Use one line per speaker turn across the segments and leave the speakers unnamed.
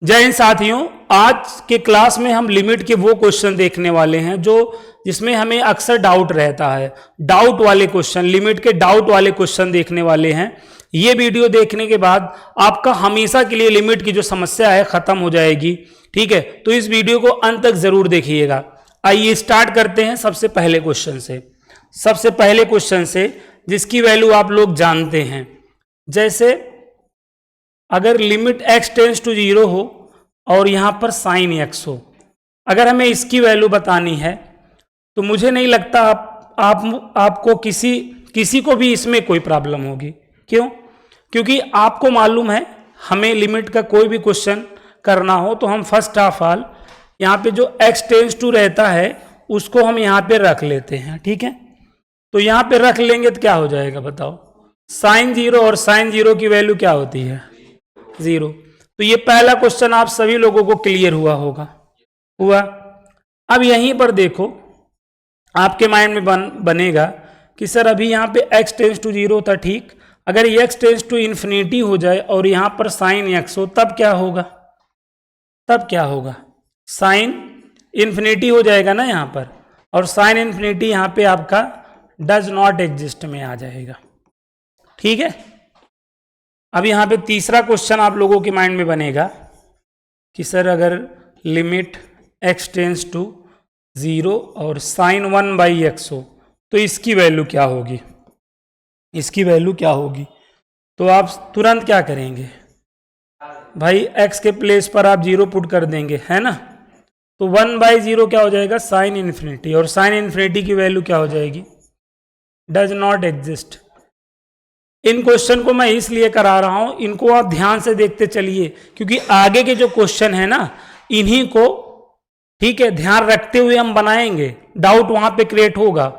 जय हिंद साथियों, आज के क्लास में हम लिमिट के वो क्वेश्चन देखने वाले हैं जिसमें हमें अक्सर डाउट रहता है। डाउट वाले क्वेश्चन, लिमिट के डाउट वाले क्वेश्चन देखने वाले हैं। ये वीडियो देखने के बाद आपका हमेशा के लिए लिमिट की जो समस्या है खत्म हो जाएगी। ठीक है, तो इस वीडियो को अंत तक जरूर देखिएगा। आइए स्टार्ट करते हैं सबसे पहले क्वेश्चन से, जिसकी वैल्यू आप लोग जानते हैं। जैसे अगर लिमिट x टेंस टू 0 हो और यहां पर साइन x हो, अगर हमें इसकी वैल्यू बतानी है तो मुझे नहीं लगता आपको किसी को भी इसमें कोई प्रॉब्लम होगी। क्यों? क्योंकि आपको मालूम है हमें लिमिट का कोई भी क्वेश्चन करना हो तो हम फर्स्ट ऑफ ऑल यहाँ पे जो x टेंस टू रहता है उसको हम यहाँ पे रख लेते हैं। ठीक है, तो यहाँ पे रख लेंगे तो क्या हो जाएगा बताओ? साइन 0 और साइन 0 की वैल्यू क्या होती है? 0। तो ये पहला क्वेश्चन आप सभी लोगों को क्लियर हुआ। अब यहीं पर देखो, आपके माइंड में बनेगा कि सर अभी यहाँ पे x टेंस टू 0 था, ठीक। अगर ये x टेंस टू इन्फिनिटी हो जाए और यहाँ पर साइन x हो तब क्या होगा? साइन इन्फिनिटी हो जाएगा ना यहाँ पर, और साइन इन्फिनिटी यहाँ पे आपका डज नॉट एग्जिस्ट में आ जाएगा। ठीक है, अब यहाँ पे तीसरा क्वेश्चन आप लोगों के माइंड में बनेगा कि सर अगर लिमिट x टेंस टू 0 और साइन 1/x हो तो इसकी वैल्यू क्या होगी? तो आप तुरंत क्या करेंगे भाई? x के प्लेस पर आप 0 पुट कर देंगे, है ना। तो 1/0 क्या हो जाएगा? साइन इन्फिनिटी, और साइन इन्फिनिटी की वैल्यू क्या हो जाएगी? Does not exist. In question को मैं इसलिए करा रहा हूं, इनको आप ध्यान से देखते चलिए, क्योंकि आगे के जो क्वेश्चन है ना इन्हीं को, ठीक है, ध्यान रखते हुए हम बनाएंगे। डाउट वहां पे क्रिएट होगा।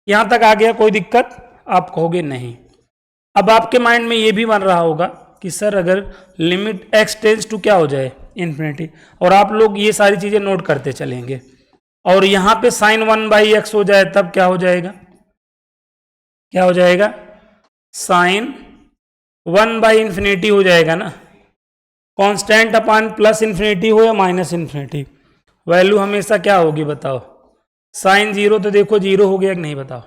यहां तक आ गया, कोई दिक्कत? आप कहोगे नहीं। अब आपके माइंड में ये भी बन रहा होगा कि सर अगर लिमिट x टेंस टू क्या हो जाए? इन्फिनिटी, और आप लोग ये सारी चीजें नोट करते चलेंगे, और यहां पे साइन 1/x हो जाए तब क्या हो जाएगा? साइन 1/इन्फिनिटी हो जाएगा ना। कांस्टेंट अपान प्लस इन्फिनिटी हो या माइनस इन्फिनिटी, वैल्यू हमेशा क्या होगी बताओ? साइन 0 तो देखो 0 हो गया कि नहीं बताओ?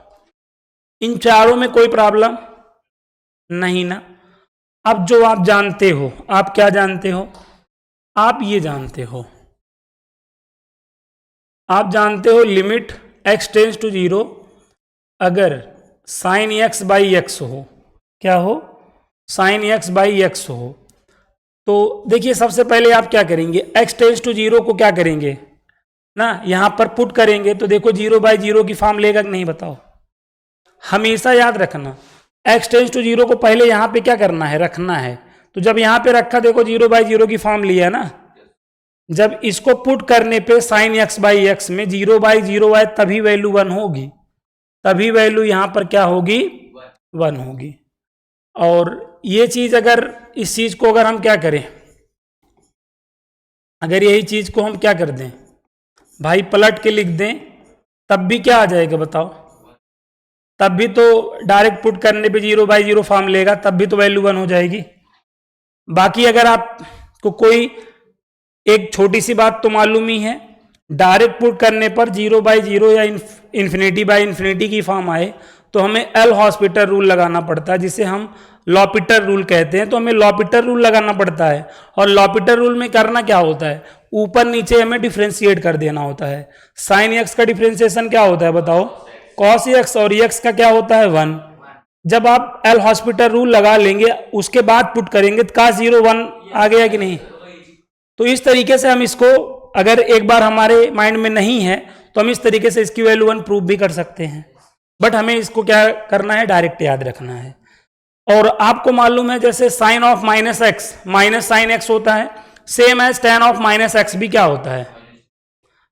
इन चारों में कोई प्रॉब्लम नहीं ना। अब जो आप जानते हो, आप क्या जानते हो? आप ये जानते हो लिमिट x टेंस टू 0 अगर साइन x/x हो, क्या हो? साइन x/x हो। तो देखिए सबसे पहले आप क्या करेंगे? x टेंस टू 0 को क्या करेंगे ना, यहां पर पुट करेंगे तो देखो 0/0 की फॉर्म लेगा कि नहीं बताओ? हमेशा याद रखना, x टेंस टू 0 को पहले यहां पे क्या करना है? रखना है। तो जब यहां पे रखा, देखो 0/0 की फॉर्म लिया ना, जब इसको पुट करने पे साइन x/x में 0/0 आए तभी वैल्यू 1 होगी, तभी वैल्यू यहां पर क्या होगी? 1 होगी। और ये चीज अगर इस चीज को अगर हम क्या करें, अगर यही चीज को हम क्या कर दें भाई, पलट के लिख दें, तब भी क्या आ जाएगा बताओ? तब भी तो डायरेक्ट पुट करने पे 0/0 फॉर्म लेगा, तब भी तो वैल्यू 1 हो जाएगी। बाकी अगर आपको कोई एक छोटी सी बात तो मालूम ही है, डायरेक्ट पुट करने पर 0/0 या इन्फिनिटी की फॉर्म आए तो हमें एल हॉस्पिटल रूल लगाना पड़ता है, जिसे हम लॉपिटर रूल कहते हैं। तो हमें लॉपिटर रूल लगाना पड़ता है, और लॉपिटर रूल में करना क्या होता है? ऊपर नीचे हमें डिफ्रेंशिएट कर देना होता है। साइन x का डिफ्रेंशिएशन क्या होता है बताओ? कॉस x, और x का क्या होता है? 1। जब आप एल हॉस्पिटल रूल लगा लेंगे उसके बाद पुट करेंगे तो cos 0 1 आ गया कि नहीं? तो इस तरीके से हम इसको, अगर एक बार हमारे माइंड में नहीं है तो हम इस तरीके से इसकी वैल्यू 1 प्रूव भी कर सकते हैं। बट हमें इसको क्या करना है? डायरेक्ट याद रखना है। और आपको मालूम है जैसे sine of -x minus sine x होता है, same as tan of -x भी क्या होता है?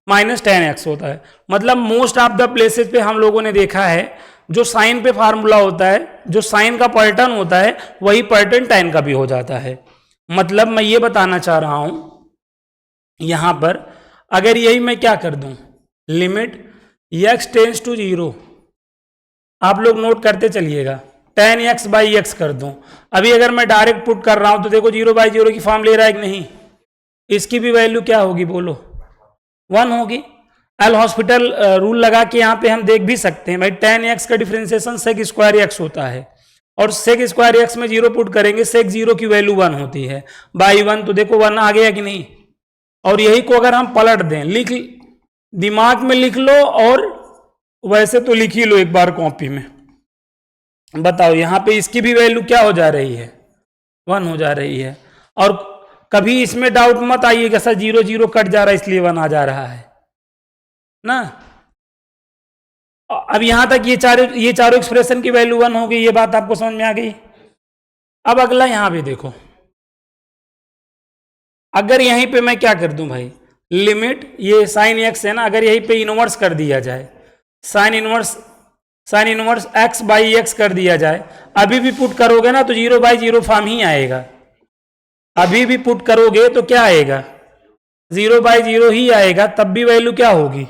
-tan x होता है। मतलब मोस्ट ऑफ द प्लेसेस पे हम लोगों ने देखा है जो साइन पे फार्मूला होता है, जो साइन का पैटर्न होता है, वही पैटर्न tan का भी हो जाता है। मतलब मैं ये बताना चाह रहा हूं यहां पर, अगर यही मैं क्या कर दूं, लिमिट x टेंस टू 0, आप लोग नोट करते चलिएगा, tan x/x कर दूं। अभी अगर मैं डायरेक्ट पुट कर रहा हूं तो देखो 0/0 की फॉर्म ले रहा है कि नहीं? इसकी भी वैल्यू क्या होगी बोलो, 1 होगी। एल हॉस्पिटल रूल लगा के यहाँ पे हम देख भी सकते हैं भाई, tan x का डिफरेंशिएशन sec स्क्वायर x होता है, और sec स्क्वायर x में 0 पुट करेंगे, sec 0 की वैल्यू 1 होती है, बाई 1, तो देखो 1 आ गया कि नहीं। और यही को अगर हम पलट दें, लिख दिमाग में लिख लो, और वैसे तो लिख ही लो एक बार कॉपी में। बताओ यहाँ पे इसकी भी वैल्यू क्या हो जा रही है, 1 हो जा रही है। और कभी इसमें डाउट मत आइएगा सर 0 0 कट जा रहा है इसलिए 1 आ जा रहा है ना। अब यहां तक ये चारों एक्सप्रेशन की वैल्यू 1 हो गई, ये बात आपको समझ में आ गई। अब अगला यहां पे देखो, अगर यहीं पे मैं क्या कर दूं भाई, लिमिट ये साइन एक्स है ना, अगर यहीं पे इनवर्स कर दिया जाए, sine inverse x by x कर दिया जाए, अभी भी पुट करोगे ना तो 0/0 फॉर्म ही आएगा। अभी भी पुट करोगे तो क्या आएगा, 0/0 ही आएगा, तब भी वैल्यू क्या होगी।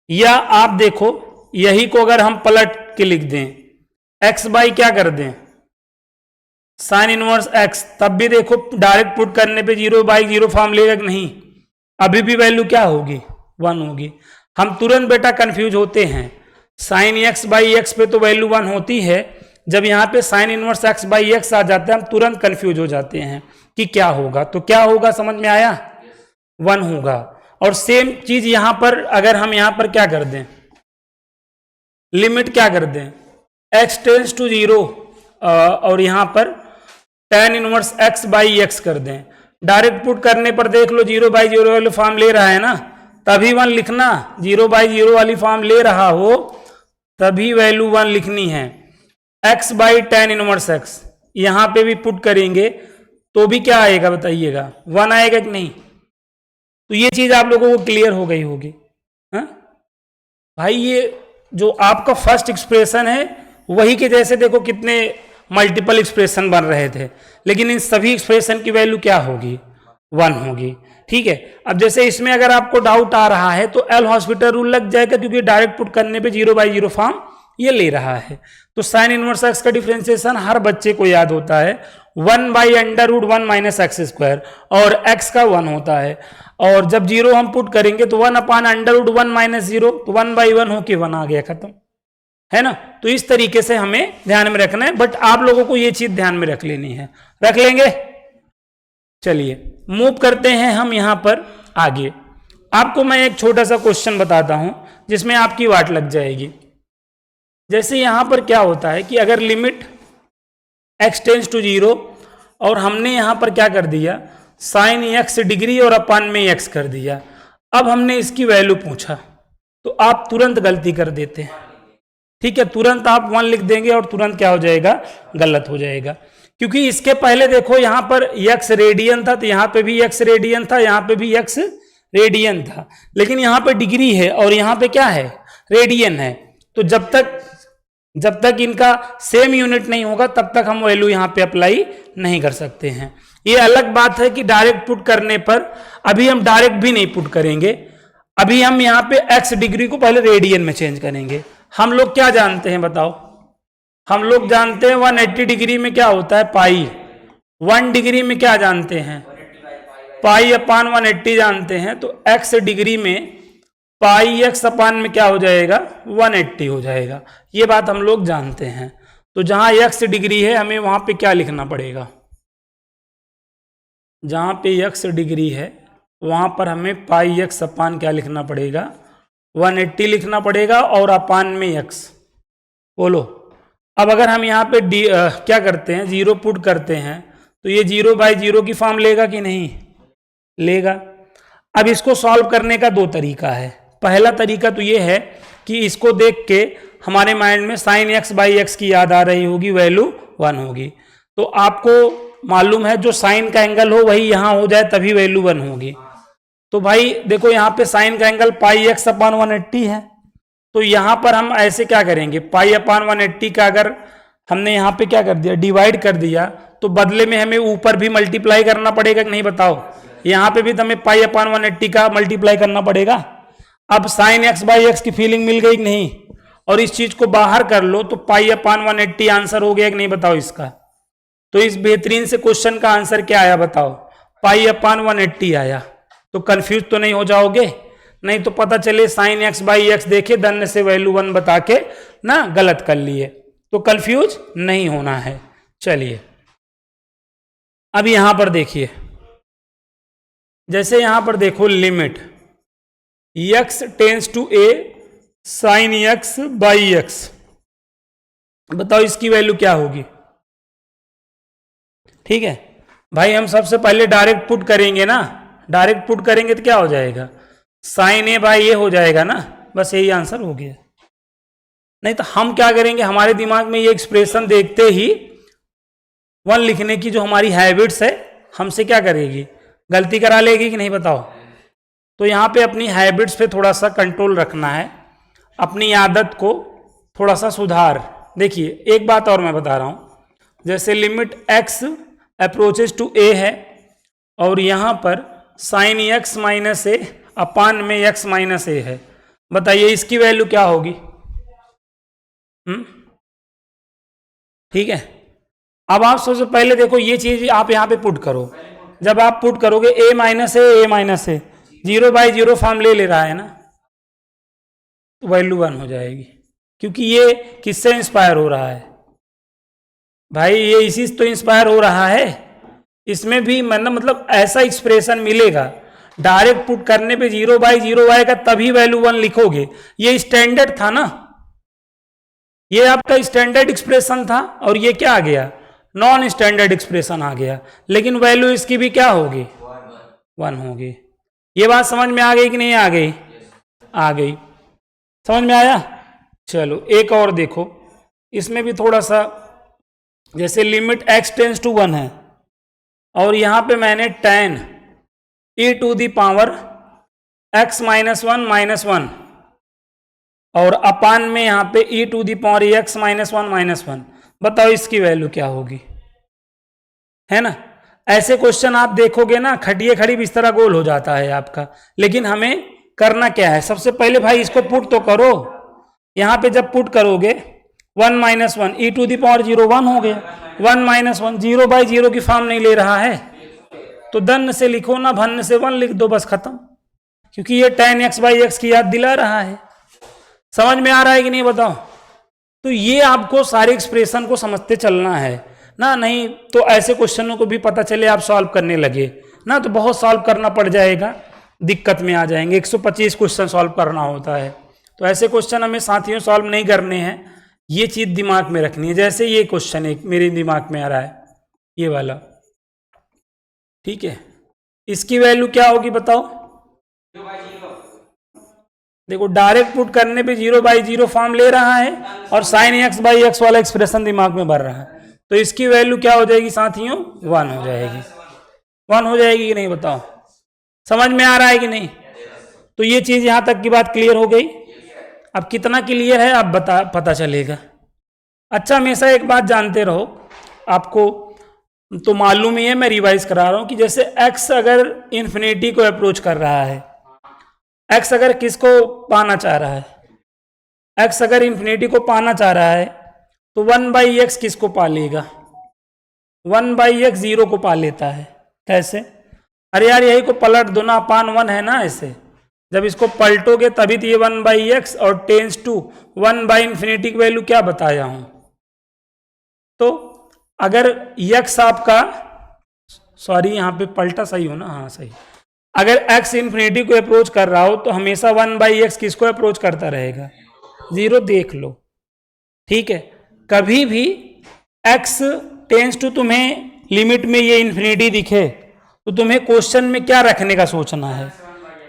या आप देखो यही को अगर हम पलट के लिख दें, x बाई क्या कर दें, साइन इनवर्स x, तब भी देखो डायरेक्ट पुट करने पे 0/0 फॉर्म लेगा कि नहीं, अभी भी वैल्यू क्या होगी, 1 होगी। हम तुरंत बेटा कंफ्यूज होते हैं, साइन x बाई एक्स पे तो वैल्यू 1 होती है, जब यहाँ पे sine inverse x by x आ जाता है हम तुरंत कंफ्यूज हो जाते हैं कि क्या होगा। तो क्या होगा समझ में आया, 1 होगा। और सेम चीज यहां पर अगर हम यहां पर क्या कर दें, लिमिट क्या कर दें, x टेंस टू 0, और यहां पर tan inverse x by x कर दें, डायरेक्ट पुट करने पर देख लो 0/0 वाली फॉर्म ले रहा है ना, तभी 1 लिखना, 0/0 वाली फॉर्म ले रहा हो तभी वैल्यू 1 लिखनी है। x by tan inverse x यहां पे भी पुट करेंगे तो भी क्या आएगा बताइएगा, 1 आएगा कि नहीं। तो ये चीज आप लोगों को क्लियर हो गई होगी। हाँ भाई, ये जो आपका फर्स्ट एक्सप्रेशन है वही के जैसे देखो कितने मल्टीपल एक्सप्रेशन बन रहे थे, लेकिन इन सभी एक्सप्रेशन की वैल्यू क्या होगी, 1 होगी। ठीक है, अब जैसे इसमें अगर आपको डाउट आ रहा है तो एल हॉस्पिटल रूल लग जाएगा, क्योंकि डायरेक्ट पुट करने पे 0/0 फॉर्म ये ले रहा है। तो साइन इनवर्स एक्स का डिफरेंशिएशन हर बच्चे को याद होता है, 1/√1 माइनस एक्स स्क्वायर, और x का 1 होता है। और जब 0 हम पुट करेंगे तो 1/√1 माइनस 0, तो 1/1 होके 1 आ गया, खत्म है ना। तो इस तरीके से हमें ध्यान में रखना है, बट आप लोगों को ये चीज ध्यान में रख लेनी है, रख लेंगे। चलिए मूव करते हैं हम यहां पर आगे। आपको मैं एक छोटा सा क्वेश्चन बताता हूं जिसमें आपकी वाट लग जाएगी। जैसे यहां पर क्या होता है कि अगर लिमिट x टेंस टू 0, और हमने यहां पर क्या कर दिया, साइन x डिग्री और अपान में x कर दिया। अब हमने इसकी वैल्यू पूछा तो आप तुरंत गलती कर देते हैं। ठीक है, तुरंत आप 1 लिख देंगे और तुरंत क्या हो जाएगा, गलत हो जाएगा। क्योंकि इसके पहले देखो यहां पर x रेडियन था, तो यहां पे भी x रेडियन था, यहां पे भी x रेडियन था, लेकिन यहां पे डिग्री है और यहां पे क्या है, रेडियन है। तो जब तक इनका सेम यूनिट नहीं होगा तब तक हम वैल्यू यहां पे अप्लाई नहीं कर सकते हैं। ये अलग बात है कि डायरेक्ट पुट करने पर, अभी हम डायरेक्ट भी नहीं पुट करेंगे, अभी हम यहां पे x डिग्री को पहले रेडियन में चेंज करेंगे। हम लोग क्या जानते हैं बताओ, हम लोग जानते हैं 180 डिग्री में क्या होता है, पाई। 1 डिग्री में क्या जानते हैं, पाई अपान 180 जानते हैं। तो x डिग्री में पाई x अपान में क्या हो जाएगा, 180 हो जाएगा। ये बात हम लोग जानते हैं। तो जहां x डिग्री है हमें वहां पे क्या लिखना पड़ेगा, जहां पे x डिग्री है वहां पर हमें पाई x अपान क्या लिखना पड़ेगा, 180 लिखना पड़ेगा, और अपान में x। बोलो अब अगर हम यहाँ पे क्या करते हैं, 0 पुट करते हैं तो ये 0/0 की फॉर्म लेगा कि नहीं लेगा। अब इसको सॉल्व करने का 2 तरीका है। पहला तरीका तो ये है कि इसको देख के हमारे माइंड में साइन x/x की याद आ रही होगी, वैल्यू 1 होगी। तो आपको मालूम है जो साइन का एंगल हो वही यहां हो जाए तभी वैल्यू 1 होगी। तो भाई देखो यहाँ पे साइन का एंगल पाई x अपान 180 है, तो यहां पर हम ऐसे क्या करेंगे, पाई अपान 180 का अगर हमने यहाँ पे क्या कर दिया, डिवाइड कर दिया, तो बदले में हमें ऊपर भी मल्टीप्लाई करना पड़ेगा कि नहीं बताओ। यहाँ पे भी हमें पाई अपान 180 का मल्टीप्लाई करना पड़ेगा। अब साइन x/x की फीलिंग मिल गई कि नहीं, और इस चीज को बाहर कर लो तो पाई अपान 180 आंसर हो गया कि नहीं बताओ इसका। तो इस बेहतरीन से क्वेश्चन का आंसर क्या आया बताओ, पाई अपान 180 आया, तो कंफ्यूज तो नहीं हो जाओगे? नहीं तो पता चले साइन एक्स बाई एक्स देखे धन्य से वैल्यू 1 बता के ना गलत कर लिए, तो कंफ्यूज नहीं होना है। चलिए अब यहां पर देखिए, जैसे यहां पर देखो limit x tends to a sine x by x, बताओ इसकी वैल्यू क्या होगी? ठीक है भाई, हम सबसे पहले डायरेक्ट पुट करेंगे ना, डायरेक्ट पुट करेंगे तो क्या हो जाएगा, साइन ए बाई ए हो जाएगा ना, बस यही आंसर हो गया। नहीं तो हम क्या करेंगे, हमारे दिमाग में ये एक्सप्रेशन देखते ही 1 लिखने की जो हमारी हैबिट्स है हमसे क्या करेगी, गलती करा लेगी कि नहीं बताओ? तो यहाँ पे अपनी हैबिट्स पे थोड़ा सा कंट्रोल रखना है, अपनी आदत को थोड़ा सा सुधार। देखिए एक बात और मैं बता रहा हूँ, जैसे limit x approaches to a है और यहाँ पर sine x minus a upon में x माइनस ए है, बताइए इसकी वैल्यू क्या होगी? ठीक है, अब आप सबसे पहले देखो ये चीज आप यहाँ पे पुट करो, जब आप पुट करोगे a माइनस ए 0/0 फॉर्म ले रहा है ना, तो वैल्यू 1 हो जाएगी, क्योंकि ये किससे इंस्पायर हो रहा है भाई, ये इसी से तो इंस्पायर हो रहा है। इसमें भी मतलब ऐसा एक्सप्रेशन मिलेगा, डायरेक्ट पुट करने पे 0/0 आएगा तभी वैल्यू 1 लिखोगे, ये स्टैंडर्ड था ना, ये आपका स्टैंडर्ड एक्सप्रेशन था, और ये क्या आ गया, नॉन स्टैंडर्ड एक्सप्रेशन आ गया, लेकिन वैल्यू इसकी भी क्या होगी, 1 होगी। ये बात समझ में आ गई कि नहीं आ गई? आ गई, समझ में आया? चलो एक और देखो, इसमें भी थोड़ा सा, जैसे लिमिट x टेंस टू 1 है और यहां पे मैंने tan e to the power x minus 1 और अपान में यहां पे e to the power x minus 1, बताओ इसकी वैल्यू क्या होगी? है ना, ऐसे क्वेश्चन आप देखोगे ना, खटिए खड़ी बिस्तरा गोल हो जाता है आपका, लेकिन हमें करना क्या है, सबसे पहले भाई इसको पुट तो करो। यहां पे जब पुट करोगे 1 minus 1 e to the power 0 1 हो गया, 1 माइनस 1 0/0 की फॉर्म नहीं ले रहा है, तो धन्य से लिखो ना, भन्न से 1 लिख दो, बस खत्म, क्योंकि ये tan x बाई एक्स की याद दिला रहा है। समझ में आ रहा है कि नहीं बताओ? तो ये आपको सारे एक्सप्रेशन को समझते चलना है ना, नहीं तो ऐसे क्वेश्चनों को भी पता चले आप सॉल्व करने लगे ना, तो बहुत सॉल्व करना पड़ जाएगा, दिक्कत में आ जाएंगे, 125 क्वेश्चन सॉल्व करना होता है, तो ऐसे क्वेश्चन हमें साथियों सॉल्व नहीं करने हैं, ये चीज दिमाग में रखनी है। जैसे ये क्वेश्चन एक मेरे दिमाग में आ रहा है, ये वाला, ठीक है, इसकी वैल्यू क्या होगी बताओ? देखो डायरेक्ट पुट करने पे 0/0 फॉर्म ले रहा है और साइन x बाई एक्स वाला एक्सप्रेशन दिमाग में भर रहा है, तो इसकी वैल्यू क्या हो जाएगी साथियों? 1 हो जाएगी, 1 हो जाएगी कि नहीं बताओ? समझ में आ रहा है कि नहीं? तो ये चीज यहां तक की बात क्लियर हो गई। अब कितना क्लियर है आप पता चलेगा। अच्छा, हमेशा एक बात जानते रहो, आपको तो मालूम ही है, मैं रिवाइज करा रहा हूं कि जैसे x अगर इन्फिनिटी को अप्रोच कर रहा है, x अगर किसको पाना चाह रहा है, x अगर इन्फिनिटी को पाना चाह रहा है, तो 1/x किसको पा लेगा? 1/x 0 को पा लेता है। कैसे? अरे यार यही को पलट दो ना, अपान 1 है ना, ऐसे जब इसको पलटोगे तभी तो ये 1/x और टेंस टू 1/∞ की वैल्यू क्या बताया हूं। तो अगर x आपका, सॉरी यहां पे पलटा सही हो ना, हाँ सही, अगर x इन्फिनिटी को अप्रोच कर रहा हो तो हमेशा 1/x किसको अप्रोच करता रहेगा? 0। देख लो, ठीक है, कभी भी x टेंस टू तुम्हें लिमिट में ये इन्फिनिटी दिखे तो तुम्हें क्वेश्चन में क्या रखने का सोचना है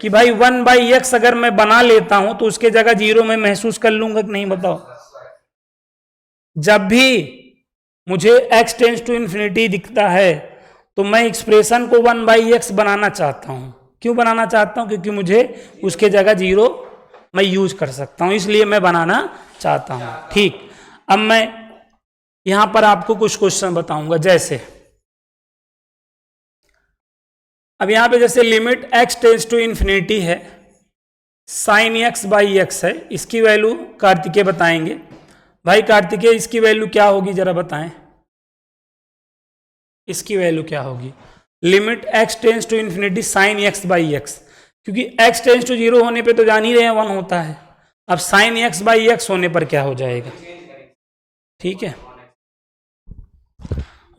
कि भाई 1/x अगर मैं बना लेता हूं तो उसके जगह 0 में महसूस कर लूंगा कि नहीं बताओ? जब भी मुझे x टेंस टू इन्फिनिटी दिखता है तो मैं एक्सप्रेशन को 1/x बनाना चाहता हूं। क्यों बनाना चाहता हूं? क्योंकि मुझे उसके जगह 0 मैं यूज कर सकता हूं, इसलिए मैं बनाना चाहता हूं। ठीक, अब मैं यहां पर आपको कुछ क्वेश्चन बताऊंगा। जैसे अब यहां पे जैसे limit x tends to infinity है, साइन x बाई एक्स है, इसकी वैल्यू कार्तिकेय बताएंगे। भाई कार्तिकेय इसकी वैल्यू क्या होगी जरा बताएं, इसकी वैल्यू क्या होगी? Limit x tends to infinity sine x by x, क्योंकि x टेंस टू 0 होने पे तो जान ही रहे हैं 1 होता है। अब साइन x बाई एक्स होने पर क्या हो जाएगा, ठीक है,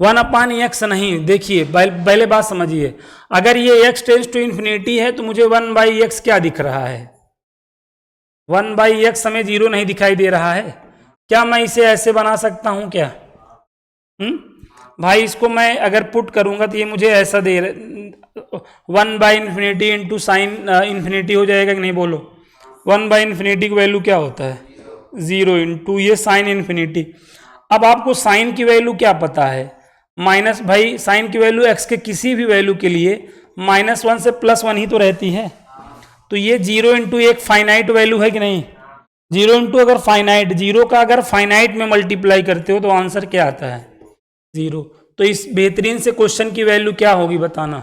1/x नहीं। देखिए पहले बात समझिए, अगर ये x टेंस टू इन्फिनिटी है तो मुझे 1/x क्या दिख रहा है, 1/x हमें 0 नहीं दिखाई दे रहा है। क्या मैं इसे ऐसे बना सकता हूं क्या? भाई इसको मैं अगर पुट करूंगा तो ये मुझे ऐसा दे 1/∞ इंटू साइन इन्फिनिटी हो जाएगा कि नहीं, बोलो। 1/∞ की वैल्यू क्या होता है, 0 इंटू ये साइन इन्फिनिटी। अब आपको साइन की वैल्यू क्या पता है, माइनस, भाई साइन की वैल्यू x के किसी भी वैल्यू के लिए -1 से +1 ही तो रहती है। तो ये 0 इंटू एक फाइनाइट वैल्यू है कि नहीं, 0 इंटू अगर फाइनाइट, 0 का अगर फाइनाइट में मल्टीप्लाई करते हो तो आंसर क्या आता है, 0। तो इस बेहतरीन से क्वेश्चन की वैल्यू क्या होगी बताना,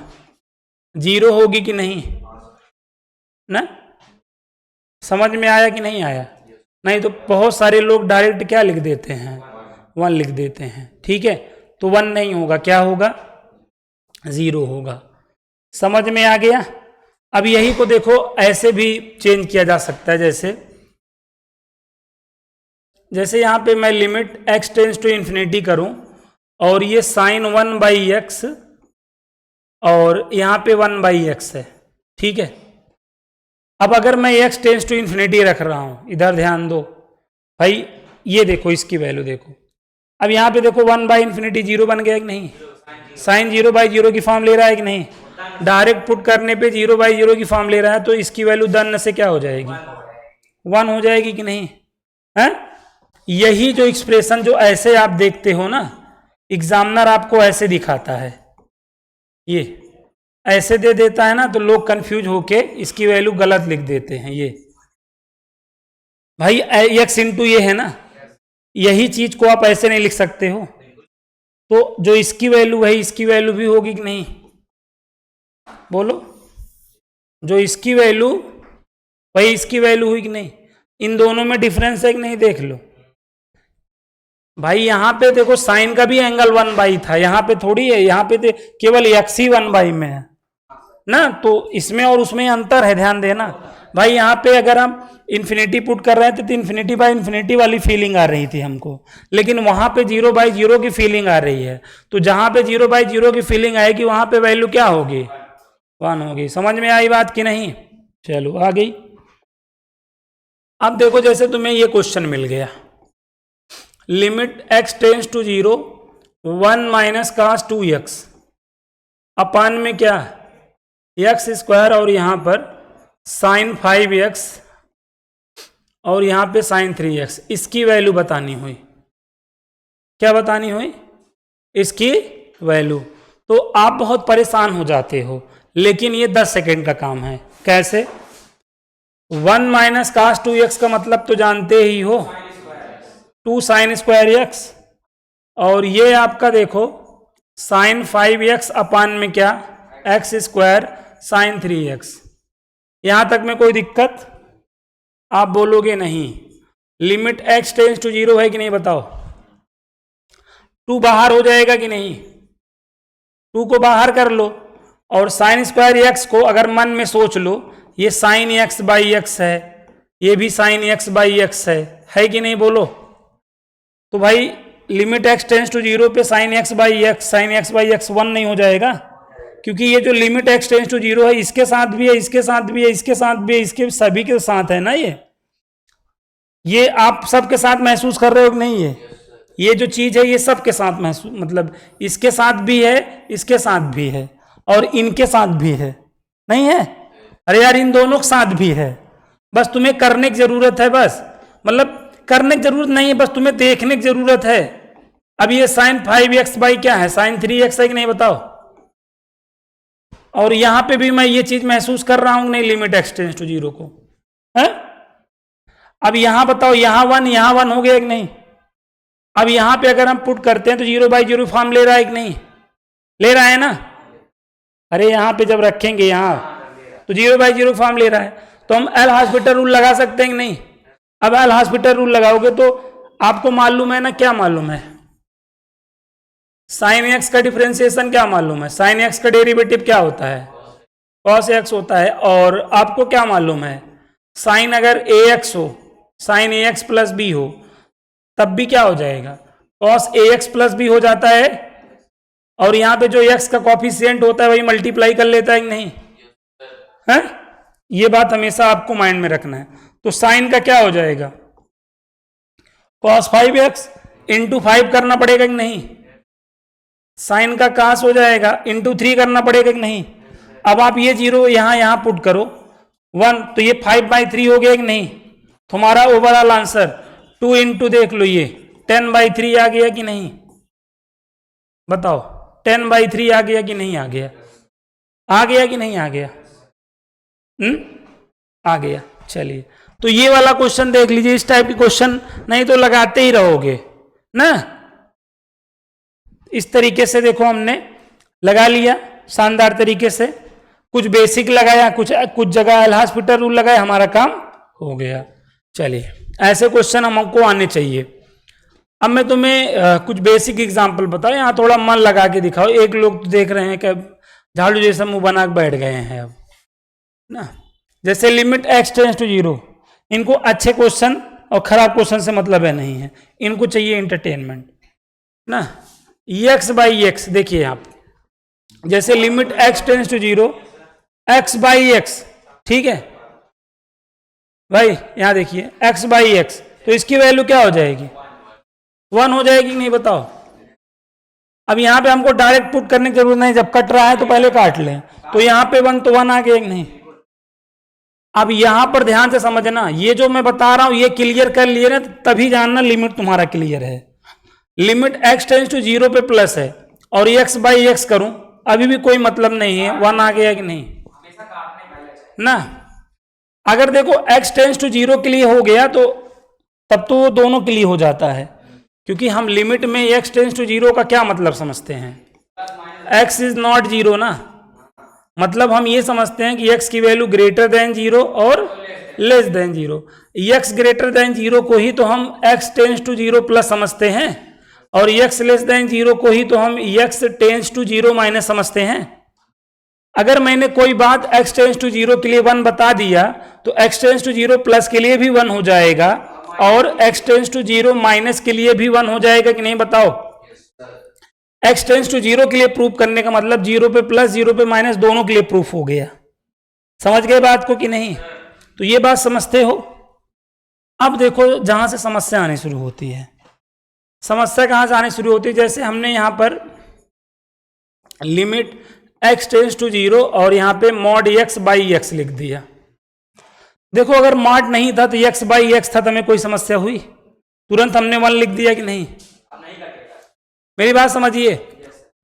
0 होगी कि नहीं ना? समझ में आया कि नहीं आया? नहीं तो बहुत सारे लोग डायरेक्ट क्या लिख देते हैं, 1 लिख देते हैं, ठीक है। तो 1 नहीं होगा, क्या होगा, 0 होगा। समझ में आ गया? अब यही को देखो ऐसे भी चेंज किया जा सकता है, जैसे यहां पे मैं limit x tends to infinity करूं और ये साइन 1/x और यहां पे 1/x है, ठीक है। अब अगर मैं x टेंस टू इन्फिनिटी रख रहा हूं, इधर ध्यान दो भाई, ये देखो इसकी वैल्यू देखो। अब यहां पे देखो 1/∞ 0 बन गया कि नहीं, साइन 0/0 की फॉर्म ले रहा है कि नहीं, डायरेक्ट पुट करने पे 0/0 की फॉर्म ले रहा है, तो इसकी वैल्यू दन से क्या हो जाएगी, 1 हो जाएगी कि नहीं है? यही जो एक्सप्रेशन जो ऐसे आप देखते हो ना, एग्जामिनर आपको ऐसे दिखाता है, ये ऐसे दे देता है ना, तो लोग कंफ्यूज होके इसकी वैल्यू गलत लिख देते हैं। ये भाई x इंटू ये है ना, यही चीज को आप ऐसे नहीं लिख सकते हो। तो जो इसकी वैल्यू है इसकी वैल्यू भी होगी कि नहीं, बोलो। जो इसकी वैल्यू वही इसकी वैल्यू हुई कि नहीं, इन दोनों में डिफरेंस है कि नहीं, देख लो भाई। यहां पे देखो साइन का भी एंगल 1/, था, यहां पे थोड़ी है, यहां पे केवल x ही 1/, में है ना, तो इसमें और उसमें अंतर है, ध्यान देना भाई। यहाँ पे अगर हम इन्फिनिटी पुट कर रहे थे तो इन्फिनिटी वाली फीलिंग आ रही थी हमको, लेकिन वहां पे 0/0 की फीलिंग आ रही है। तो जहां पे 0/0 की फीलिंग आएगी वहां पे वैल्यू क्या होगी, 1 होगी। समझ में आई बात कि नहीं? चलो आ गई। अब देखो जैसे तुम्हें ये क्वेश्चन मिल गया, limit x tends to 0 1 - cos 2x upon में क्या, x² और यहां पर साइन 5x और यहां पे साइन 3x, इसकी वैल्यू बतानी हुई। क्या बतानी हुई, इसकी वैल्यू। तो आप बहुत परेशान हो जाते हो, लेकिन ये 10 सेकेंड का काम है। कैसे, 1 - cos 2x का मतलब तो जानते ही हो, 2 sin² x, और ये आपका देखो साइन 5x अपान में क्या, x² साइन 3x। यहां तक में कोई दिक्कत, आप बोलोगे नहीं। लिमिट x टेंस टू 0 है कि नहीं, बताओ। 2 बाहर हो जाएगा कि नहीं, 2 को बाहर कर लो, और sin² x को अगर मन में सोच लो, ये साइन x/x है, ये भी साइन x/x है कि नहीं, बोलो। तो भाई लिमिट x टेंस टू 0 पे साइन x/x 1 नहीं हो जाएगा, क्योंकि ये जो लिमिट x टेंस टू 0 है इसके साथ भी है, इसके साथ भी है, इसके साथ भी है, इसके सभी के साथ है ना। ये आप सबके साथ महसूस कर रहे हो कि नहीं, ये जो चीज है ये सबके साथ महसूस, मतलब इसके साथ भी है, इसके साथ भी है, और इनके साथ भी है, नहीं है? अरे यार इन दोनों के साथ भी है, बस तुम्हें करने की जरूरत है, बस मतलब करने की जरूरत नहीं है, बस तुम्हें देखने की जरूरत है। अब ये साइन 5x बाई क्या है, साइन 3x है कि नहीं, बताओ। और यहां पे भी मैं ये चीज महसूस कर रहा हूं नहीं, लिमिट x टेंस टू 0 को है। अब यहां बताओ, यहां 1 हो गया कि नहीं। अब यहां पे अगर हम पुट करते हैं तो 0/0 फॉर्म ले रहा है कि नहीं, ले रहा है ना। अरे यहां पे जब रखेंगे यहां तो 0/0 फॉर्म ले रहा है, तो हम एल हॉस्पिटल रूल लगा सकते हैं कि नहीं। अब एल हॉस्पिटल रूल लगाओगे तो आपको मालूम है ना, क्या मालूम है, साइन एक्स का डिफरेंशिएशन क्या मालूम है, साइन एक्स का डेरिवेटिव क्या होता है, कॉस एक्स होता है। और आपको क्या मालूम है, साइन अगर ए एक्स हो, साइन ए एक्स प्लस बी हो, तब भी क्या हो जाएगा, cos A x plus B हो जाता है। और यहां पे जो एक्स का कॉफिशिएंट होता है वही मल्टीप्लाई कर लेता है कि नहीं है, ये बात हमेशा आपको माइंड में रखना है। तो साइन का क्या हो जाएगा, कॉस 5x इंटू 5 करना पड़ेगा कि नहीं, साइन का कास हो जाएगा इंटू 3 करना पड़ेगा कि नहीं। अब आप ये जीरो यहां पुट करो 1, तो ये 5/3 हो गया कि नहीं। तुम्हारा ओवरऑल आंसर 2 इंटू देख लो ये 10/3 आ गया कि नहीं, बताओ 10/3 आ गया कि नहीं आ गया, आ गया कि नहीं आ गया, आ गया। चलिए, तो ये वाला क्वेश्चन देख लीजिए, इस टाइप की क्वेश्चन नहीं तो लगाते ही रहोगे ना। इस तरीके से देखो हमने लगा लिया शानदार तरीके से, कुछ बेसिक लगाया, कुछ जगह एल हॉस्पिटल रूल लगाया, हमारा काम हो गया। चलिए, ऐसे क्वेश्चन हमको आने चाहिए। अब मैं तुम्हें कुछ बेसिक एग्जांपल बताऊं, यहाँ थोड़ा मन लगा के दिखाओ। एक लोग तो देख रहे हैं कि झाड़ू जैसा मुंह बना के बैठ गए हैं अब ना। जैसे लिमिट x टेंड्स टू 0, इनको अच्छे क्वेश्चन और खराब क्वेश्चन से मतलब है नहीं है, इनको चाहिए एंटरटेनमेंट ना। x/x देखिए आप, जैसे limit x tends to 0 x/x, ठीक है भाई, यहां देखिए x/x, तो इसकी वैल्यू क्या हो जाएगी, 1 हो जाएगी नहीं, बताओ। अब यहां पे हमको डायरेक्ट पुट करने की जरूरत नहीं, जब कट रहा है तो पहले काट लें, तो यहां पे 1 तो 1 आ गया नहीं। अब यहां पर ध्यान से समझना, ये जो मैं बता रहा हूं ये क्लियर कर लिए ना, तभी जानना लिमिट तुम्हारा क्लियर है। लिमिट x टेंड्स टू 0 पे प्लस है और x/x करूं, अभी भी कोई मतलब नहीं है, 1 आ गया कि नहीं ना। अगर देखो x टेंड्स टू 0 के लिए हो गया तो तब तो वो दोनों के लिए हो जाता है, क्योंकि हम लिमिट में x टेंड्स टू 0 का क्या मतलब समझते हैं, x इज नॉट 0 ना, मतलब हम ये समझते हैं कि x की वैल्यू ग्रेटर देन 0 और less than 0। x greater then 0 को ही तो हम x टेंड्स टू 0 प्लस समझते हैं, और x लेस देन 0 को ही तो हम x टेंड्स टू 0 माइनस समझते हैं। अगर मैंने कोई बात x टेंड्स टू 0 के लिए 1 बता दिया तो x टेंड्स टू 0 प्लस के लिए भी 1 हो जाएगा और x टेंड्स टू 0 माइनस के लिए भी 1 हो जाएगा कि नहीं, बताओ। x टेंड्स टू 0 के लिए प्रूफ करने का मतलब 0 पे प्लस 0 पे माइनस दोनों के लिए प्रूफ हो गया। समझ गए बात को कि नहीं, तो ये बात समझते हो। अब देखो जहां से समस्या आनी शुरू होती है, समस्या कहां से आनी शुरू होती है, जैसे हमने यहां पर लिमिट x टेंड्स टू 0 और यहां पे मॉड x/x लिख दिया। देखो अगर मॉड नहीं था तो x/x था तो हमें कोई समस्या हुई, तुरंत हमने 1 लिख दिया कि नहीं, मेरी बात समझिए।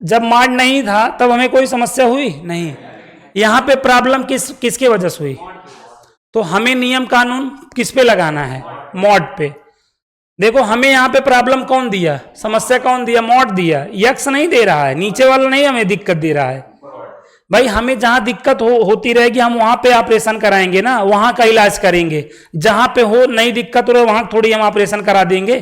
जब मॉड नहीं था तब हमें कोई समस्या हुई नहीं। यहां पे प्रॉब्लम किसके वजह से हुई, तो हमें नियम कानून किस पे लगाना है, मॉड पे। देखो हमें यहाँ पे प्रॉब्लम कौन दिया, समस्या कौन दिया, मॉड दिया, x नहीं दे रहा है, नीचे वाला नहीं हमें दिक्कत दे रहा है। भाई हमें जहां दिक्कत होती रहेगी हम वहां पे ऑपरेशन कराएंगे ना, वहां का इलाज करेंगे। जहां पे हो नई दिक्कत हो रही वहां थोड़ी हम ऑपरेशन करा देंगे,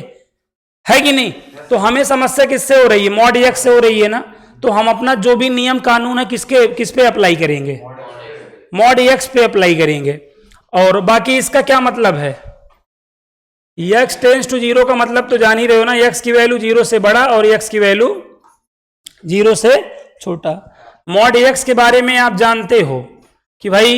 है कि नहीं। तो हमें समस्या किससे हो रही है, मॉड x से हो रही है ना, तो हम अपना जो भी नियम कानून है किस पे अप्लाई करेंगे, मॉड x पे अप्लाई करेंगे। और बाकी इसका क्या मतलब है, x टेंड्स टू 0 का मतलब तो जान ही रहे हो ना, x की वैल्यू 0 से बड़ा और x की वैल्यू 0 से छोटा। मॉड x के बारे में आप जानते हो कि भाई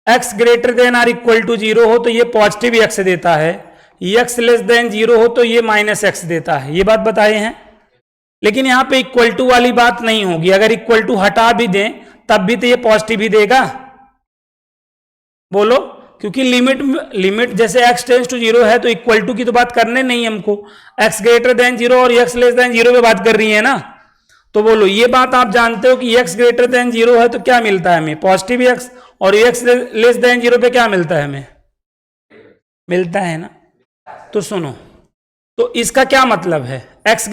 x greater than or equal to 0 हो तो ये पॉजिटिव x देता है, x लेस देन 0 हो तो ये माइनस x देता है, ये बात बताए हैं। लेकिन यहाँ पे इक्वल टू वाली बात नहीं होगी, अगर इक्वल टू हटा भी दें तब भी तो ये पॉजिटिव ही देगा, बोलो। क्योंकि लिमिट जैसे x टेंड्स टू 0 है तो इक्वल टू की तो बात करने नहीं हमको, x ग्रेटर देन 0 और x लेस देन 0 पे बात कर रही है ना। तो बोलो ये बात आप जानते हो कि x ग्रेटर देन 0 है तो क्या मिलता है हमें, पॉजिटिव x, और x लेस देन 0 पे क्या मिलता है हमें, मिलता है ना। तो सुनो, तो इसका क्या मतलब है, x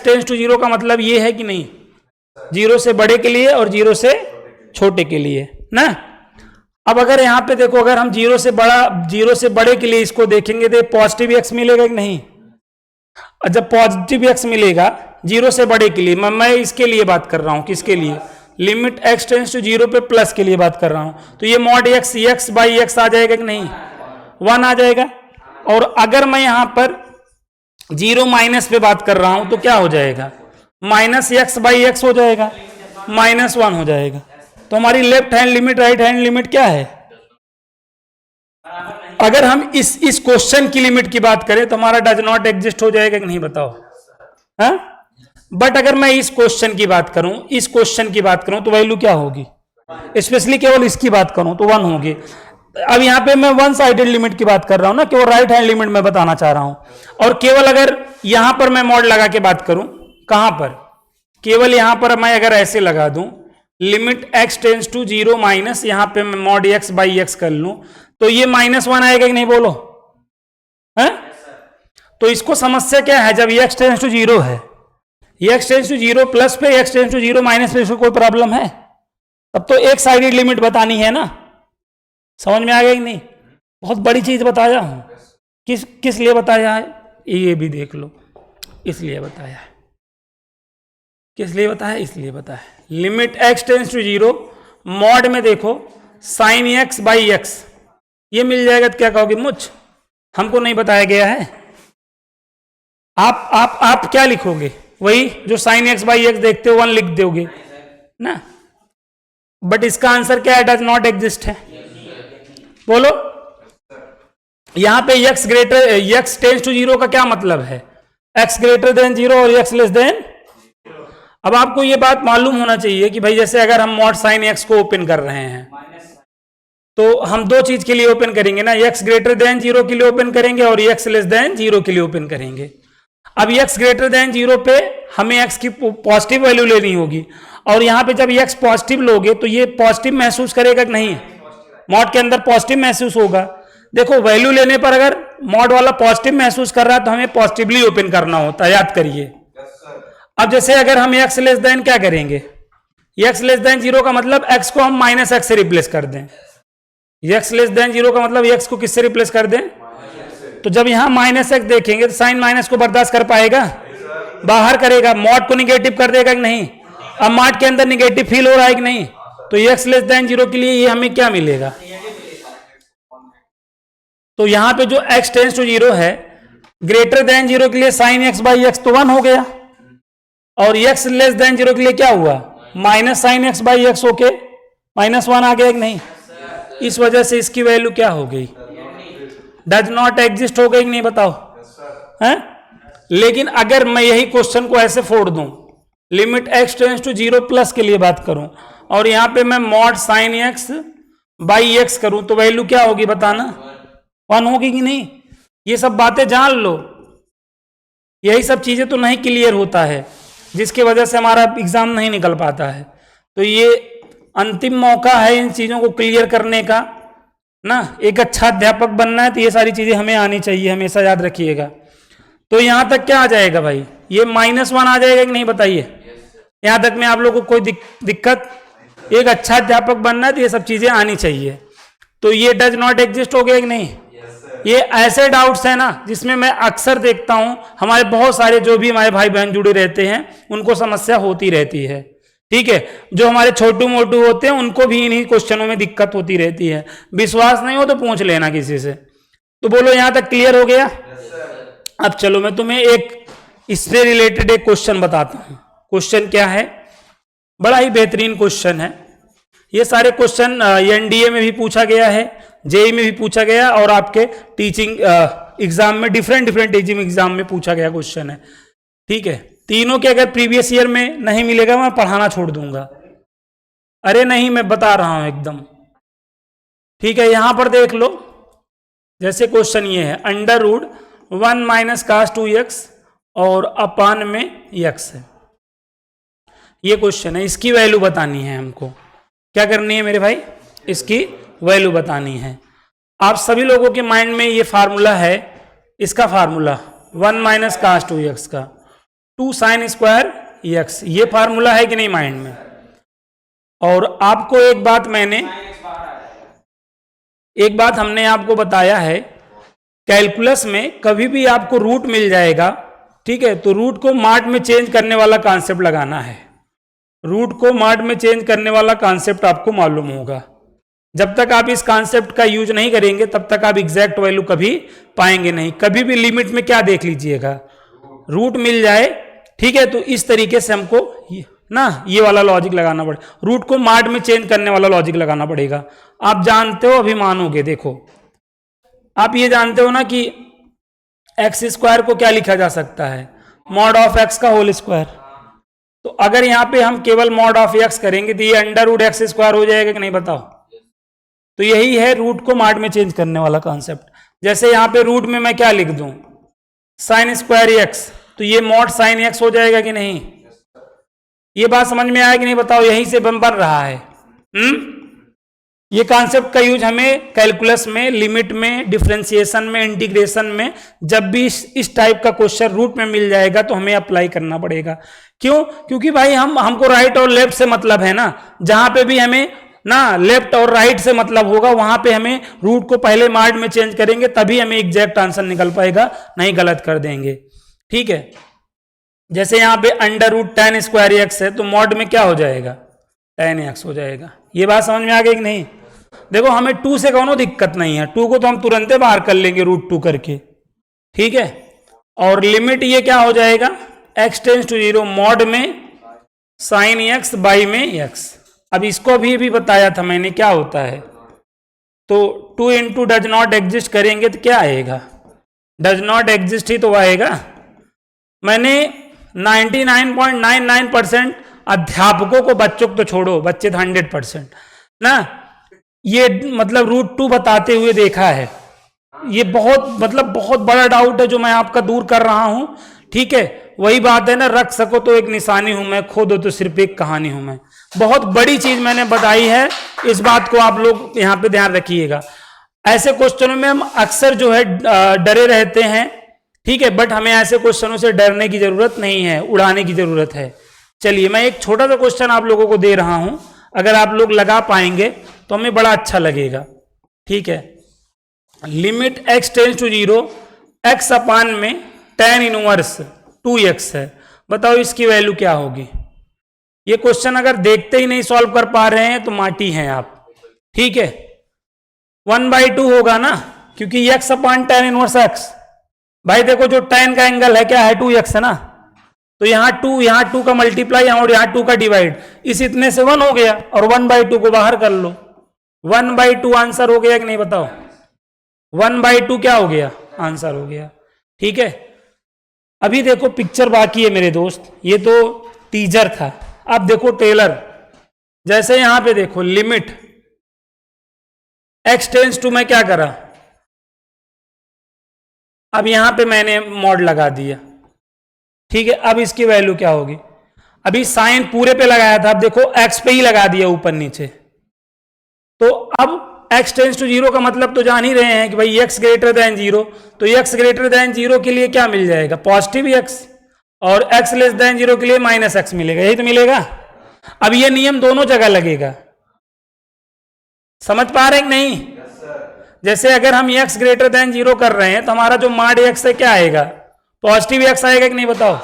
टेंड्स टू 0 का मतलब ये है कि नहीं, 0 से बड़े के लिए और 0 से छोटे के लिए ना। अब अगर यहां पे देखो, अगर हम 0 से बड़े के लिए इसको देखेंगे तो पॉजिटिव x मिलेगा कि नहीं, और जब पॉजिटिव एक्स मिलेगा जीरो से बड़े के लिए, मैं इसके लिए बात कर रहा हूं, किसके लिए, limit x tends to zero पे प्लस के लिए बात कर रहा हूं, तो ये mod x x by x आ जाएगा कि नहीं, 1 आ जाएगा। और अगर मैं यहां पर जीरो माइनस पे बात कर रहा हूं तो क्या हो जाएगा, माइनस एक्स बाई एक्स हो जाएगा, -1 हो जाएगा। तो हमारी left hand limit right hand limit क्या है, अगर हम इस क्वेश्चन की लिमिट की बात करें तो हमारा डज नॉट एग्जिस्ट हो जाएगा कि नहीं, बताओ। हाँ, बट अगर मैं इस क्वेश्चन की बात करूं, इस क्वेश्चन की बात करूं तो वैल्यू क्या होगी, स्पेशली केवल इसकी बात करूं तो 1 होगी। अब यहां पे मैं वन साइडेड लिमिट की बात कर रहा हूं ना, केवल राइट हैंड लिमिट में बताना चाह रहा हूं। और केवल अगर यहां पर मैं मॉड लगा के बात करूं, कहां पर, केवल यहां पर मैं अगर ऐसे लगा दूं limit x tends to zero minus, यहां पे मैं मॉड एक्स बाई एक्स कर लूं तो ये -1 आएगा कि नहीं, बोलो है। तो इसको समस्या क्या है, जब ये एक्स टेंस टू जीरो है, ये x tends to zero plus पे, x tends to zero minus पे, इसको कोई प्रॉब्लम है, तब तो एक साइडेड लिमिट बतानी है ना। समझ में आ गया कि नहीं, बहुत बड़ी चीज बताया हूं। किस लिए बताया है ये भी देख लो, इसलिए बताया है, किस लिए बताया, इसलिए बताया। Limit x tends to zero, mod में देखो साइन एक्स बाई एक्स, ये मिल जाएगा तो क्या कहोगे, मुझ हमको नहीं बताया गया है। आप क्या लिखोगे, वही जो साइन एक्स बाई एक्स देखते हो 1 लिख दोगे ना, बट इसका आंसर क्या है, डज नॉट एग्जिस्ट है। बोलो, यहां पे x greater, x tends to zero का क्या मतलब है, एक्स ग्रेटर देन जीरो और एक्स लेस देन। अब आपको ये बात मालूम होना चाहिए कि भाई जैसे अगर हम मॉड साइन एक्स को ओपन कर रहे हैं तो हम दो चीज के लिए ओपन करेंगे ना, एक्स ग्रेटर देन जीरो के लिए ओपन करेंगे और एक्स लेस देन जीरो के लिए ओपन करेंगे। अब एक्स ग्रेटर देन जीरो पे हमें एक्स की पॉजिटिव वैल्यू लेनी होगी, और यहां पे जब एक्स पॉजिटिव लोगे तो ये पॉजिटिव महसूस करेगा कि नहीं, मॉड के अंदर पॉजिटिव महसूस होगा। देखो वैल्यू लेने पर अगर मॉड वाला पॉजिटिव महसूस कर रहा है तो हमें पॉजिटिवली ओपन करना होता है, याद करिए। अब जैसे अगर हम एक्स लेस देन क्या करेंगे, एक्स लेस देन जीरो का मतलब एक्स को हम माइनस एक्स से रिप्लेस कर दें, एक्स लेस देन जीरो का मतलब एक्स को किससे रिप्लेस कर दें, तो जब यहां माइनस एक्स देखेंगे तो साइन माइनस को बर्दाश्त कर पाएगा, बाहर करेगा, मॉड को निगेटिव कर देगा कि नहीं। अब मॉड के अंदर निगेटिव फील हो रहा है कि नहीं, तो एक्स लेस देन जीरो के लिए ये हमें क्या मिलेगा, तो यहां पे जो एक्स टेंस टू जीरो है ग्रेटर देन जीरो के लिए साइन एक्स बाई एक्स तो 1 हो गया, और एक्स लेस देन जीरो के लिए क्या हुआ, minus sign x by x होके -1 आ गया कि नहीं। इस वजह से इसकी वैल्यू क्या हो गई, डज नॉट एग्जिस्ट हो गई कि नहीं, बताओ है। लेकिन अगर मैं यही क्वेश्चन को ऐसे फोड़ दूं, limit x tends to zero plus के लिए बात करूं और यहां पे मैं mod sine x by x करूं तो वैल्यू क्या होगी, बताना, 1 होगी कि नहीं। ये सब बातें जान लो, यही सब चीजें तो नहीं क्लियर होता है, जिसकी वजह से हमारा एग्जाम नहीं निकल पाता है। तो ये अंतिम मौका है इन चीजों को क्लियर करने का ना। एक अच्छा अध्यापक बनना है तो ये सारी चीजें हमें आनी चाहिए, हमेशा याद रखिएगा। तो यहां तक क्या आ जाएगा भाई, ये -1 आ जाएगा कि नहीं, बताइए। यहां तक में आप लोगों को कोई दिक्कत, एक अच्छा अध्यापक बनना है तो ये सब चीजें आनी चाहिए। तो ये डज नॉट एग्जिस्ट हो गया कि नहीं। ये ऐसे डाउट्स है ना जिसमें मैं अक्सर देखता हूं, हमारे बहुत सारे जो भी हमारे भाई बहन जुड़े रहते हैं उनको समस्या होती रहती है, ठीक है। जो हमारे छोटू मोटू होते हैं उनको भी इन्हीं क्वेश्चनों में दिक्कत होती रहती है। विश्वास नहीं हो तो पूछ लेना किसी से। तो बोलो यहां तक क्लियर हो गया। अब चलो मैं तुम्हें एक इससे रिलेटेड एक क्वेश्चन बताता हूं। क्वेश्चन क्या है, बड़ा ही बेहतरीन क्वेश्चन है। ये सारे क्वेश्चन एनडीए में भी पूछा गया है, जेई में भी पूछा गया, और आपके टीचिंग एग्जाम में डिफरेंट टीचिंग एग्जाम में पूछा गया क्वेश्चन है, ठीक है। तीनों के अगर प्रीवियस ईयर में नहीं मिलेगा मैं पढ़ाना छोड़ दूंगा। अरे नहीं, मैं बता रहा हूं एकदम, ठीक है। यहां पर देख लो, जैसे क्वेश्चन ये है, √1 - cos 2x और अपान में x है, ये क्वेश्चन है। इसकी वैल्यू बतानी है हमको। क्या करनी है मेरे भाई, इसकी वैल्यू बतानी है। आप सभी लोगों के माइंड में ये फार्मूला है, इसका फार्मूला 1 - cos 2x का 2 sin स्क्वायर x, ये फार्मूला है कि नहीं माइंड में। और आपको एक बात हमने आपको बताया है, कैलकुलस में कभी भी आपको रूट मिल जाएगा ठीक है, तो रूट को मार्ट में चेंज करने वाला कॉन्सेप्ट लगाना है। रूट को मार्ट में चेंज करने वाला कॉन्सेप्ट आपको मालूम होगा। जब तक आप इस कॉन्सेप्ट का यूज नहीं करेंगे तब तक आप एग्जैक्ट वैल्यू कभी पाएंगे नहीं। कभी भी लिमिट में क्या देख लीजिएगा, रूट मिल जाए, ठीक है, तो इस तरीके से हमको ये वाला लॉजिक लगाना पड़ेगा। रूट को मार्ट में चेंज करने वाला लॉजिक लगाना पड़ेगा। आप जानते हो, अभी मानोगे, देखो आप ये जानते हो ना कि एक्स स्क्वायर को क्या लिखा जा सकता है, मॉड ऑफ एक्स का होल स्क्वायर। तो अगर यहां पे हम केवल मॉड ऑफ एक्स करेंगे तो ये अंडर रूट एक्स स्क्वायर हो जाएगा कि नहीं, बताओ। तो यही है रूट को मार्ट में चेंज करने वाला कॉन्सेप्ट। जैसे यहां पे रूट में मैं क्या लिख दूं, साइन स्क्वायर एक्स, तो ये मॉड साइन एक्स हो जाएगा कि नहीं। ये बात समझ में आया कि नहीं, बताओ। यहीं से बन रहा है। ये कॉन्सेप्ट का यूज हमें कैलकुलस में, लिमिट में, डिफरेंशिएशन में, इंटीग्रेशन में, जब भी इस टाइप का क्वेश्चन रूट में मिल जाएगा तो हमें अप्लाई करना पड़ेगा। क्यों? क्योंकि भाई हमको राइट और लेफ्ट से मतलब है ना। जहां पे भी हमें ना लेफ्ट और राइट से मतलब होगा वहां पे हमें रूट को पहले मार्ट में चेंज करेंगे, तभी हमें एग्जैक्ट आंसर निकल पाएगा, नहीं गलत कर देंगे। ठीक है, जैसे यहां पे under root tan square x है, तो मॉड में क्या हो जाएगा, टेन एक्स हो जाएगा। ये बात समझ में आ गई कि नहीं। देखो हमें 2 से कोनो दिक्कत नहीं है, 2 को तो हम तुरंत बाहर कर लेंगे रूट 2 करके, ठीक है। और लिमिट ये क्या हो जाएगा, x टेंस टू 0 मॉड में साइन एक्स बाई में x। अब इसको भी बताया था मैंने क्या होता है। तो 2 इंटू डज नॉट एग्जिस्ट करेंगे तो क्या आएगा, डज नॉट एग्जिस्ट ही तो आएगा। मैंने 99.99% अध्यापकों को, बच्चों को तो छोड़ो, बच्चे तो 100% ना, ये मतलब रूट 2 बताते हुए देखा है। ये बहुत बड़ा डाउट है जो मैं आपका दूर कर रहा हूं, ठीक है। वही बात है ना, रख सको तो एक निशानी हूं मैं, खो दो तो सिर्फ एक कहानी हूं मैं। बहुत बड़ी चीज मैंने बताई है, इस बात को आप लोग यहां पे ध्यान रखिएगा। ऐसे क्वेश्चनों में हम अक्सर जो है डरे रहते हैं, ठीक है, बट हमें ऐसे क्वेश्चनों से डरने की जरूरत नहीं है, उड़ाने की जरूरत है। चलिए मैं एक छोटा सा क्वेश्चन आप लोगों को दे रहा हूं, अगर आप लोग लगा पाएंगे तो हमें बड़ा अच्छा लगेगा, ठीक है। Limit x tends to 0 x upon में tan इनवर्स 2x है, बताओ इसकी वैल्यू क्या होगी। ये क्वेश्चन अगर देखते ही नहीं सॉल्व कर पा रहे हैं तो माटी हैं आप, ठीक है। 1/2 होगा ना, क्योंकि x अपान tan इनवर्स x। भाई देखो जो tan का एंगल है क्या है, 2x है ना, तो यहाँ 2 का मल्टीप्लाई और यहाँ 2 का डिवाइड, इस इतने से 1 हो गया, और 1/2 को बाहर कर लो, 1/2 आंसर हो गया कि नहीं, बताओ। 1/2 क्या हो गया, आंसर हो गया, ठीक है। अभी देखो पिक्चर बाकी है मेरे दोस्त, ये तो टीजर था, अब देखो टेलर। जैसे यहां पे देखो लिमिट x टेंस टू में क्या करा, अब यहां पे मैंने मॉड लगा दिया, ठीक है। अब इसकी वैल्यू क्या होगी, अभी साइन पूरे पे लगाया था, अब देखो x पे ही लगा दिया ऊपर नीचे, तो अब x टेंस टू 0 का मतलब तो जान ही रहे हैं कि भाई x ग्रेटर देन 0, तो x ग्रेटर देन 0 के लिए क्या मिल जाएगा, पॉजिटिव x, और x लेस देन 0 के लिए माइनस x मिलेगा, यही तो मिलेगा। अब ये नियम दोनों जगह लगेगा, समझ पा रहे हैं कि नहीं। जैसे अगर हम x ग्रेटर देन 0 कर रहे हैं तो हमारा जो मॉड x है क्या आएगा, पॉजिटिव x आएगा कि नहीं, बताओ।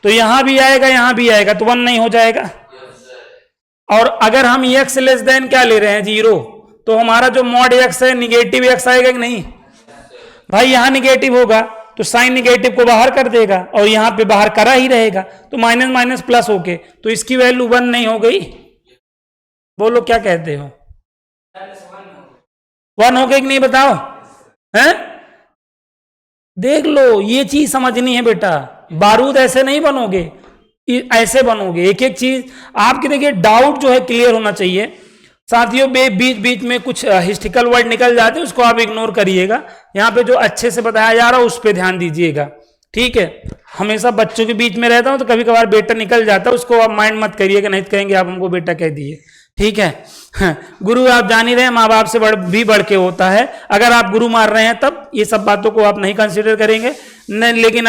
तो यहां भी आएगा, यहां भी आएगा, तो 1 नहीं हो जाएगा। और अगर हम x लेस देन क्या ले रहे हैं, 0, तो हमारा जो मॉड x है निगेटिव x आएगा कि नहीं। भाई यहां निगेटिव होगा तो साइन निगेटिव को बाहर कर देगा, और यहां पे बाहर करा ही रहेगा, तो माइनस माइनस प्लस होके, तो इसकी वैल्यू 1 नहीं हो गई। बोलो क्या कहते हो, 1 हो गई कि नहीं, बताओ। हैं, देख लो, ये चीज समझनी है बेटा, बारूद ऐसे नहीं बनोगे, ऐसे बनोगे। एक एक चीज आपके, देखिए डाउट जो है क्लियर होना चाहिए साथियों। बीच बीच में कुछ हिस्ट्रिकल वर्ड निकल जाते हैं, उसको आप इग्नोर करिएगा। यहाँ पे जो अच्छे से बताया जा रहा है उस पर ध्यान दीजिएगा, ठीक है। हमेशा बच्चों के बीच में रहता हूँ तो कभी कभार बेटा निकल जाता है, उसको आप माइंड मत करिएगा, नहीं तो कहेंगे आप हमको बेटा कह दिए, ठीक है। गुरु आप जान ही रहे हैं, माँ बाप से भी बढ़ के होता है। अगर आप गुरु मार रहे हैं तब ये सब बातों को आप नहीं कंसिडर करेंगे, लेकिन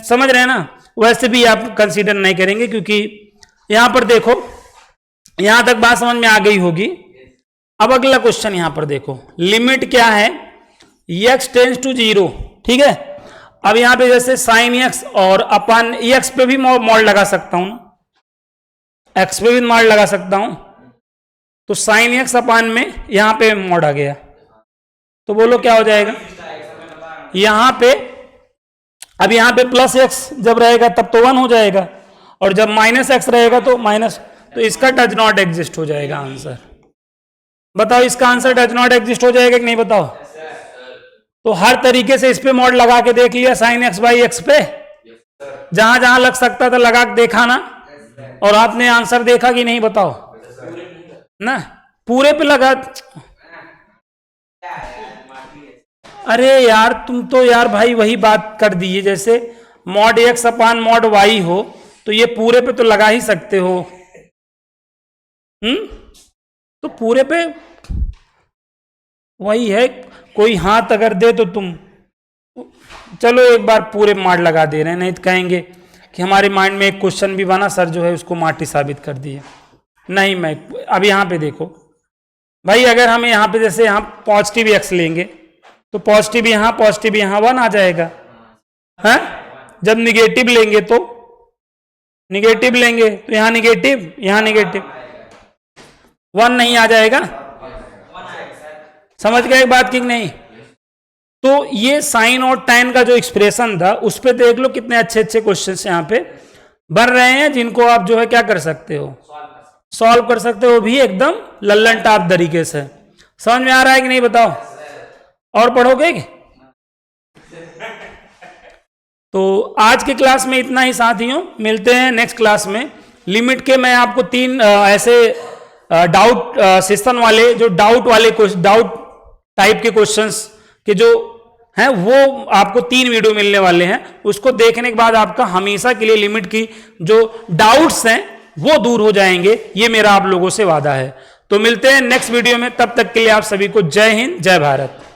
समझ रहे हैं ना, वैसे भी आप कंसिडर नहीं करेंगे, क्योंकि यहां पर देखो, यहां तक बात समझ में आ गई होगी। अब अगला क्वेश्चन यहां पर देखो, लिमिट क्या है, x टेंस टू 0, ठीक है। अब यहां पे जैसे साइन एक्स और अपन एक्स पे भी मॉड लगा सकता हूं ना, एक्स पे भी मॉड लगा सकता हूं, तो साइन एक्स अपान में यहां पे मॉड आ गया, तो बोलो क्या हो जाएगा यहां पे। अब यहां पे प्लस एक्स जब रहेगा तब तो 1 हो जाएगा, और जब माइनस एक्स रहेगा तो माइनस, तो इसका डज नॉट एग्जिस्ट हो जाएगा आंसर। बताओ इसका आंसर डज नॉट एग्जिस्ट हो जाएगा कि नहीं बताओ। तो हर तरीके से इस पे मॉड लगा के देख लिया साइन एक्स बाई एक्स पे, जहां जहां लग सकता था लगा के देखा ना, और आपने आंसर देखा कि नहीं बताओ ना, पूरे पे लगा। अरे यार तुम तो यार भाई वही बात कर दी है, जैसे mod x upon mod y हो तो ये पूरे पे तो लगा ही सकते हो, तो पूरे पे वही है, कोई हाथ अगर दे तो तुम, चलो एक बार पूरे मार लगा दे रहे हैं, नहीं तो कहेंगे कि हमारे माइंड में एक क्वेश्चन भी बना, सर जो है उसको माटी साबित कर दिए। नहीं, मैं अब यहाँ पे देखो भाई, अगर हम यहाँ पे जैसे यहाँ पॉजिटिव एक्स लेंगे तो पॉजिटिव यहाँ 1 आ जाएगा, है? जब निगेटिव लेंगे तो निगेटिव लेंगे तो यहाँ निगेटिव 1 नहीं आ जाएगा। समझ गए एक बात कि नहीं? तो ये साइन और tan का जो एक्सप्रेशन था उस पे देख लो कितने अच्छे अच्छे क्वेश्चंस यहाँ पे बन रहे हैं, जिनको आप जो है क्या कर सकते हो, सॉल्व कर सकते हो, भी एकदम लल्लन टाप तरीके से। समझ में आ रहा है कि नहीं बताओ? और पढ़ोगे? तो आज के क्लास में इतना ही साथियों, मिलते हैं नेक्स्ट क्लास में। लिमिट के मैं आपको 3 ऐसे डाउट सेशन वाले, जो डाउट टाइप के क्वेश्चंस के जो हैं वो आपको 3 वीडियो मिलने वाले हैं। उसको देखने के बाद आपका हमेशा के लिए लिमिट की जो डाउट्स हैं वो दूर हो जाएंगे, ये मेरा आप लोगों से वादा है। तो मिलते हैं नेक्स्ट वीडियो में, तब तक के लिए आप सभी को जय हिंद, जय भारत।